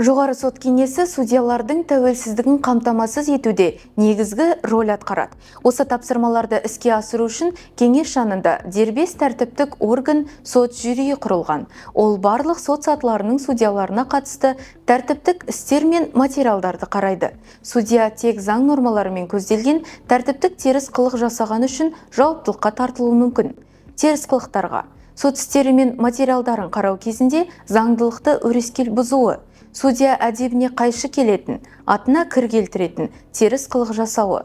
Жоғары сот кеңесі судьялардың тәуелсіздігін қамтамасыз етуде негізгі рөл атқарады. Осы тапсырмаларды іске асыру үшін кеңес жанында дербес тәртіптік орган сот жүйрігі құрылған. Ол барлық сот сатыларының судьяларына қатысты тәртіптік істер мен материалдарды қарайды. Судья тек заң нормаларымен көзделген тәртіптік теріс қылық жасаған үшін жауаптылыққа тартылуы мүмкін. Теріс қылықтарға сот істері мен материалдарын қарау кезінде заңдылықты өрескел бұзуы, судья әдебіне қайшы келетін, атына кір келтіретін теріс қылық жасауы,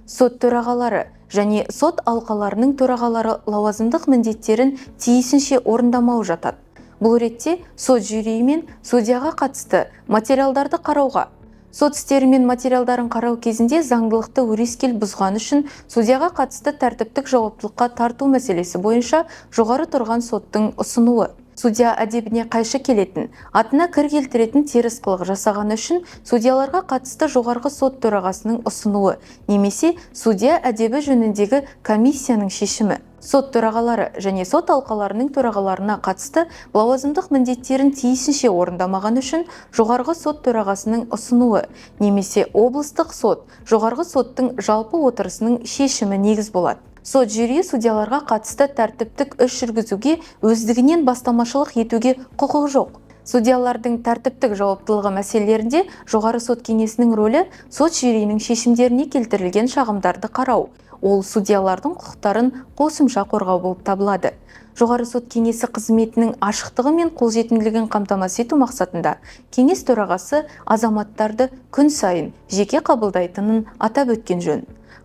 сот төрағалары және сот алқаларының төрағалары лауазымдық міндеттерін тиісінше орындамау жатады. Бұл ретте сот жүйрігі мен судьяға қатысты материалдарды қарауға, сот істері мен материалдарын қарау кезінде заңдылықты өрескел бұзған үшін судьяға қатысты тәртіптік жауаптылыққа тарту мәселесі бойынша жоғары тұрған соттың ұсынуы, судья әдебіне қайшы келетін, атына кір келтіретін теріс қылық жасағаны үшін судьяларға қатысты жоғарғы сот төрағасының ұсынуы, немесе судья әдебі жөніндегі комиссияның шешімі. Сот төрағалары және сот алқаларының төрағаларына қатысты лауазымдық міндеттерін тиісінше орындамаған үшін жоғарғы сот төрағасының ұсынуы, немесе облыстық сот, жоғарғы соттың жалпы отырысының шешімі негіз болады. Сот жүйрігі судьяларға қатысты тәртіптік іс жүргізуге өздігінен бастамашылық етуге құқығы жоқ. Судьялардың тәртіптік жауаптылығы мәселелерінде жоғары сот кеңесінің рөлі сот жүйрігінің шешімдеріне келтірілген шағымдарды қарау. Ол судьялардың құқықтарын қосымша қорғау болып табылады. Жоғары сот кеңесі қызметінің ашықтығы мен қолжетімділігін қамтамасыз ету мақсатында кеңес төрағасы азаматтарды күн сайын жеке қабылдайтынын атап өткен жөн.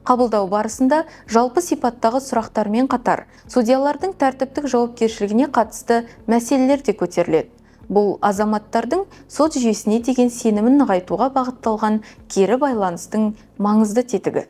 Қабылдау барысында жалпы сипаттағы сұрақтармен қатар судьялардың тәртіптік жауапкершілігіне қатысты мәселелер де көтеріледі. Бұл азаматтардың сот жүйесіне деген сенімін нығайтуға бағытталған кері байланыстың маңызды тетігі.